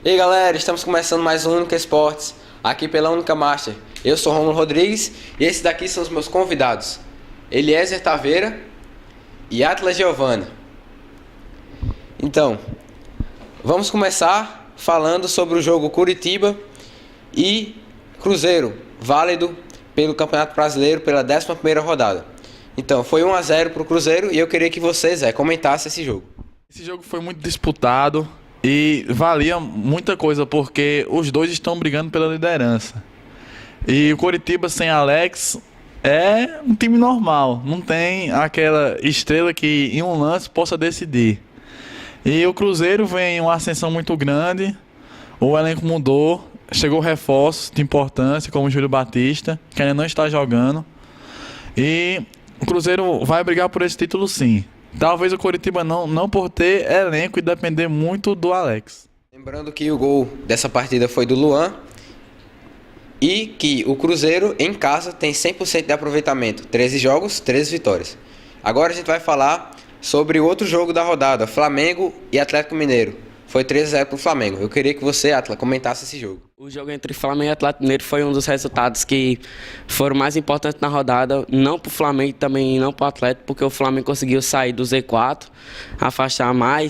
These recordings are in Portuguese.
E aí galera, estamos começando mais um Única Esportes, aqui pela Única Master. Eu sou Romulo Rodrigues e esses daqui são os meus convidados, Eliezer Taveira e Atlas Giovana. Então, vamos começar falando sobre o jogo Curitiba e Cruzeiro, válido pelo Campeonato Brasileiro pela 11ª rodada. Então, foi 1-0 para o Cruzeiro e eu queria que vocês comentassem esse jogo. Esse jogo foi muito disputado e valia muita coisa porque os dois estão brigando pela liderança. E o Coritiba sem Alex é um time normal, não tem aquela estrela que em um lance possa decidir. E o Cruzeiro vem em uma ascensão muito grande, o elenco mudou, chegou reforços de importância como o Júlio Batista, que ainda não está jogando. E o Cruzeiro vai brigar por esse título sim. Talvez o Coritiba não por ter elenco e depender muito do Alex. Lembrando que o gol dessa partida foi do Luan e que o Cruzeiro em casa tem 100% de aproveitamento, 13 jogos, 13 vitórias. Agora a gente vai falar sobre o outro jogo da rodada, Flamengo e Atlético Mineiro. Foi 3-0 para o Flamengo. Eu queria que você, Atlas, comentasse esse jogo. O jogo entre Flamengo e Atlético Mineiro foi um dos resultados que foram mais importantes na rodada, não para o Flamengo e também não para o Atlético, porque o Flamengo conseguiu sair do Z4,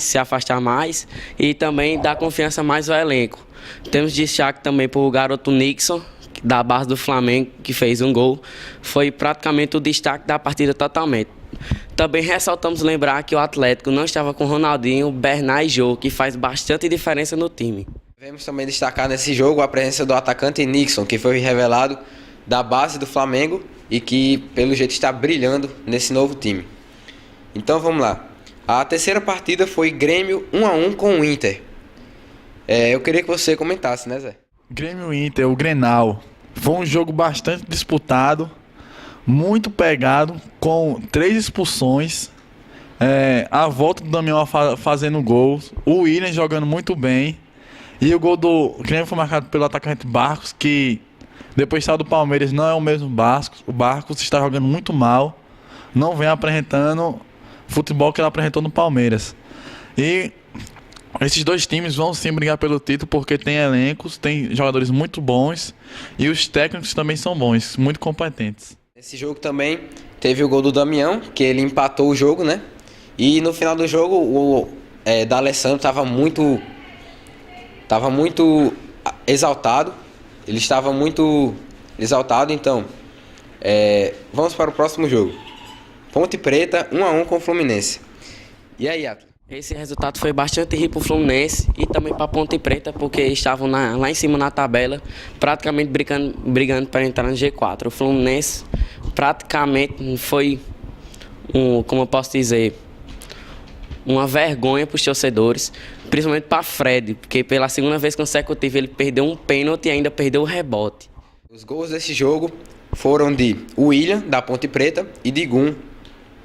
se afastar mais e também dar confiança mais ao elenco. Temos destaque também para o garoto Nixon, da base do Flamengo, que fez um gol. Foi praticamente o destaque da partida totalmente. Também ressaltamos lembrar que o Atlético não estava com Ronaldinho, Bernard e Jô, que faz bastante diferença no time. Devemos também destacar nesse jogo a presença do atacante Nixon, que foi revelado da base do Flamengo e que pelo jeito está brilhando nesse novo time. Então vamos lá. A terceira partida foi Grêmio 1-1 com o Inter. Eu queria que você comentasse, né, Zé? Grêmio e Inter, o Grenal. Foi um jogo bastante disputado, muito pegado, com 3 expulsões. A volta do Damião fazendo gols, o Willian jogando muito bem. E o gol do Grêmio foi marcado pelo atacante Barcos, que depois saiu do Palmeiras, não é o mesmo Barcos. O Barcos está jogando muito mal, não vem apresentando o futebol que ele apresentou no Palmeiras. E esses dois times vão sim brigar pelo título porque tem elencos, tem jogadores muito bons e os técnicos também são bons, muito competentes. Nesse jogo também teve o gol do Damião, que ele empatou o jogo, né? E no final do jogo o D'Alessandro estava muito exaltado. Ele estava muito exaltado, então vamos para o próximo jogo. Ponte Preta 1-1 com o Fluminense. E aí, Atlas? Esse resultado foi bastante rico para o Fluminense e também para a Ponte Preta, porque estavam lá em cima na tabela, praticamente brigando para entrar no G4. O Fluminense praticamente foi, como eu posso dizer, uma vergonha para os torcedores, principalmente para Fred, porque pela segunda vez consecutiva ele perdeu um pênalti e ainda perdeu o rebote. Os gols desse jogo foram de Willian, da Ponte Preta, e de Gum,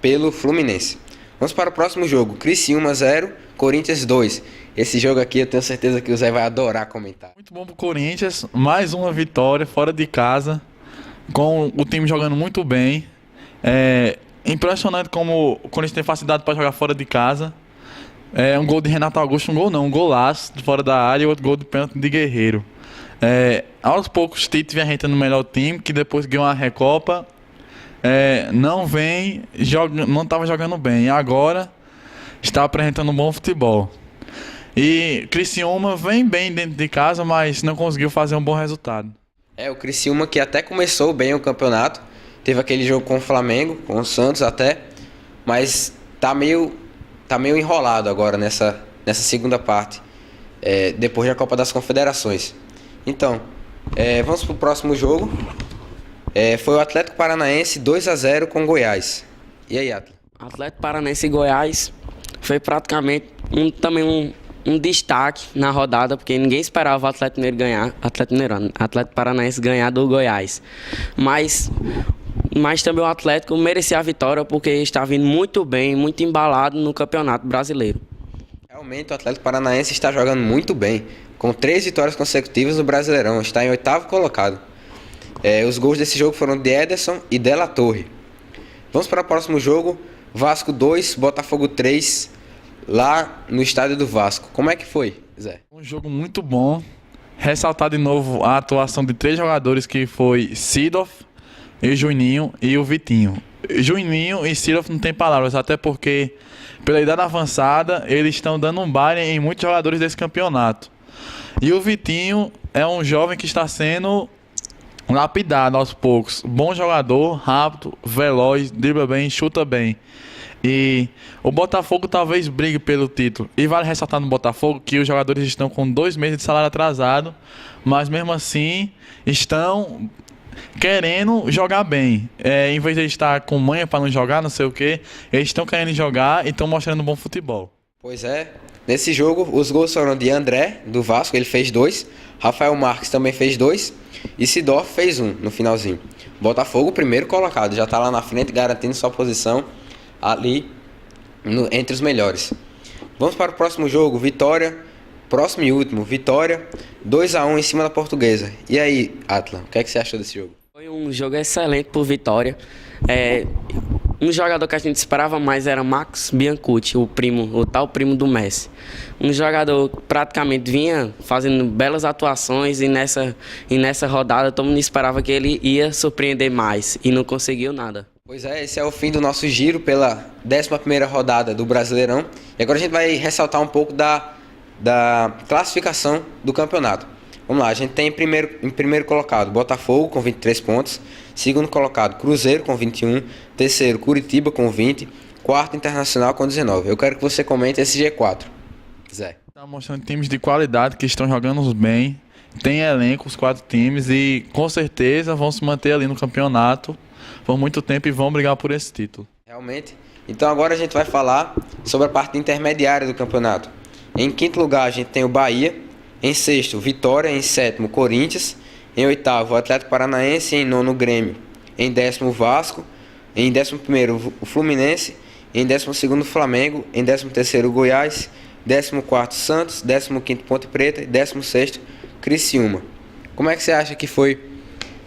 pelo Fluminense. Vamos para o próximo jogo, Criciúma 0, Corinthians 2. Esse jogo aqui eu tenho certeza que o Zé vai adorar comentar. Muito bom pro Corinthians, mais uma vitória fora de casa, com o time jogando muito bem. Impressionante como o Corinthians tem facilidade para jogar fora de casa. Um gol de Renato Augusto, um golaço de fora da área e outro gol de pênalti de Guerreiro. Aos poucos, Tite vem arretando o melhor time, que depois ganhou a Recopa. Não estava jogando bem, agora está apresentando um bom futebol. E Criciúma vem bem dentro de casa, mas não conseguiu fazer um bom resultado. O Criciúma que até começou bem o campeonato, teve aquele jogo com o Flamengo, com o Santos até, mas tá meio enrolado agora nessa segunda parte, depois da Copa das Confederações. Então, vamos para o próximo jogo. Foi o Atlético Paranaense 2-0 com Goiás. E aí, Atlético? Atlético Paranaense e Goiás foi praticamente um destaque na rodada, porque ninguém esperava o Atlético Paranaense ganhar do Goiás. Mas também o Atlético merecia a vitória porque está vindo muito bem, muito embalado no Campeonato Brasileiro. Realmente o Atlético Paranaense está jogando muito bem, com 3 vitórias consecutivas no Brasileirão, está em 8º colocado. Os gols desse jogo foram de Ederson e De La Torre. Vamos para o próximo jogo, Vasco 2, Botafogo 3, lá no estádio do Vasco. Como é que foi? Zé. Um jogo muito bom. Ressaltar de novo a atuação de 3 jogadores que foi Seedorf, e Juninho e o Vitinho. Juninho e Seedorf não tem palavras, até porque pela idade avançada eles estão dando um baile em muitos jogadores desse campeonato. E o Vitinho é um jovem que está sendo lapidado aos poucos. Bom jogador, rápido, veloz, dribla bem, chuta bem. E o Botafogo talvez brigue pelo título. E vale ressaltar no Botafogo que os jogadores estão com 2 meses de salário atrasado, mas mesmo assim estão querendo jogar bem. Em vez de estar com manha para não jogar, não sei o que, eles estão querendo jogar e estão mostrando bom futebol. Pois é. Nesse jogo, os gols foram de André, do Vasco, ele fez 2. Rafael Marques também fez 2. E Seedorf fez 1 no finalzinho. Botafogo, primeiro colocado, já está lá na frente, garantindo sua posição ali entre os melhores. Vamos para o próximo jogo, Vitória. Próximo e último, Vitória, 2-1 em cima da Portuguesa. E aí, Atla, o que é que você achou desse jogo? Foi um jogo excelente por Vitória. Um jogador que a gente esperava mais era Max Biancucci, o tal primo do Messi. Um jogador que praticamente vinha fazendo belas atuações e nessa rodada todo mundo esperava que ele ia surpreender mais e não conseguiu nada. Pois é, esse é o fim do nosso giro pela 11ª rodada do Brasileirão. E agora a gente vai ressaltar um pouco da classificação do campeonato. Vamos lá, a gente tem em primeiro colocado Botafogo com 23 pontos, segundo colocado Cruzeiro com 21, terceiro Curitiba com 20, quarto Internacional com 19. Eu quero que você comente esse G4. Zé. Está mostrando times de qualidade que estão jogando bem, tem elenco os 4 times e com certeza vão se manter ali no campeonato por muito tempo e vão brigar por esse título. Realmente. Então agora a gente vai falar sobre a parte intermediária do campeonato. Em quinto lugar a gente tem o Bahia, em sexto Vitória, em sétimo Corinthians, em oitavo o Atlético Paranaense, em nono Grêmio, em décimo Vasco, em 11º o Fluminense, em 12º Flamengo, em 13º Goiás, 14º Santos, 15º Ponte Preta e 16º Criciúma. Como é que você acha que foi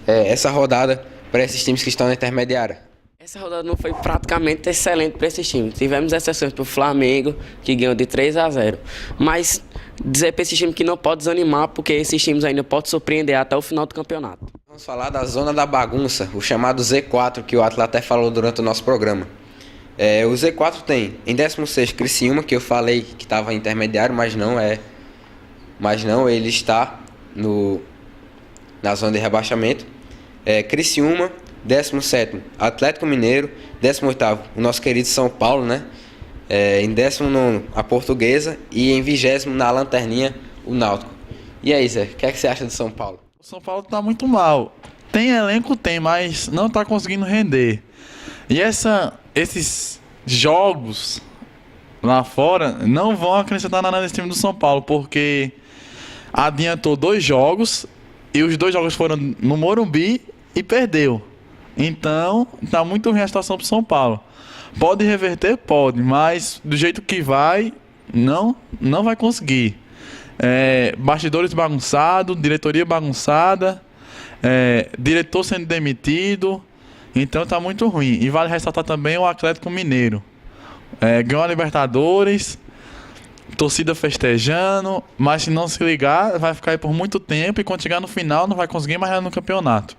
essa rodada para esses times que estão na intermediária? Essa rodada não foi praticamente excelente para esses times. Tivemos exceções para o Flamengo, que ganhou de 3-0. Mas dizer para esses times que não pode desanimar, porque esses times ainda podem surpreender até o final do campeonato. Vamos falar da zona da bagunça, o chamado Z4, que o Atlas até falou durante o nosso programa. O Z4 tem em 16º Criciúma, que eu falei que estava intermediário, mas não, ele está na zona de rebaixamento. Criciúma, 17º Atlético Mineiro, 18º o nosso querido São Paulo, né? Em 19º a Portuguesa e em 20º na lanterninha o Náutico. E aí, Zé, o que é que você acha do São Paulo? O São Paulo tá muito mal. Tem elenco, mas não tá conseguindo render. E esses jogos lá fora não vão acrescentar nada nesse time do São Paulo, porque adiantou 2 jogos e os 2 jogos foram no Morumbi e perdeu. Então, tá muito ruim a situação pro São Paulo. Pode reverter? Pode, mas do jeito que vai, não vai conseguir. Bastidores bagunçados, diretoria bagunçada, diretor sendo demitido. Então tá muito ruim. E vale ressaltar também o Atlético Mineiro. Ganhou a Libertadores, torcida festejando, mas se não se ligar, vai ficar aí por muito tempo e quando chegar no final não vai conseguir mais nada no campeonato.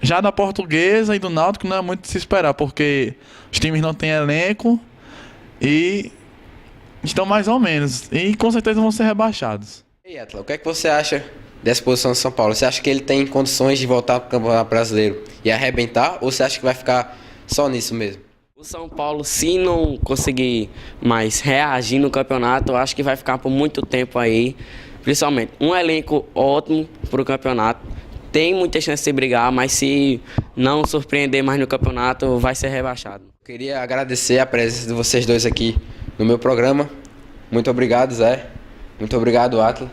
Já da Portuguesa e do Náutico não é muito de se esperar, porque os times não têm elenco e estão mais ou menos. E com certeza vão ser rebaixados. E aí, Atla, o que é que você acha dessa posição do São Paulo? Você acha que ele tem condições de voltar para o Campeonato Brasileiro e arrebentar? Ou você acha que vai ficar só nisso mesmo? O São Paulo, se não conseguir mais reagir no campeonato, eu acho que vai ficar por muito tempo aí. Principalmente um elenco ótimo para o campeonato. Tem muita chance de brigar, mas se não surpreender mais no campeonato, vai ser rebaixado. Queria agradecer a presença de vocês dois aqui no meu programa. Muito obrigado, Zé. Muito obrigado, Atla.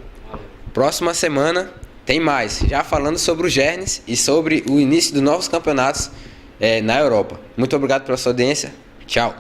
Próxima semana tem mais, já falando sobre o Gernes e sobre o início dos novos campeonatos na Europa. Muito obrigado pela sua audiência. Tchau.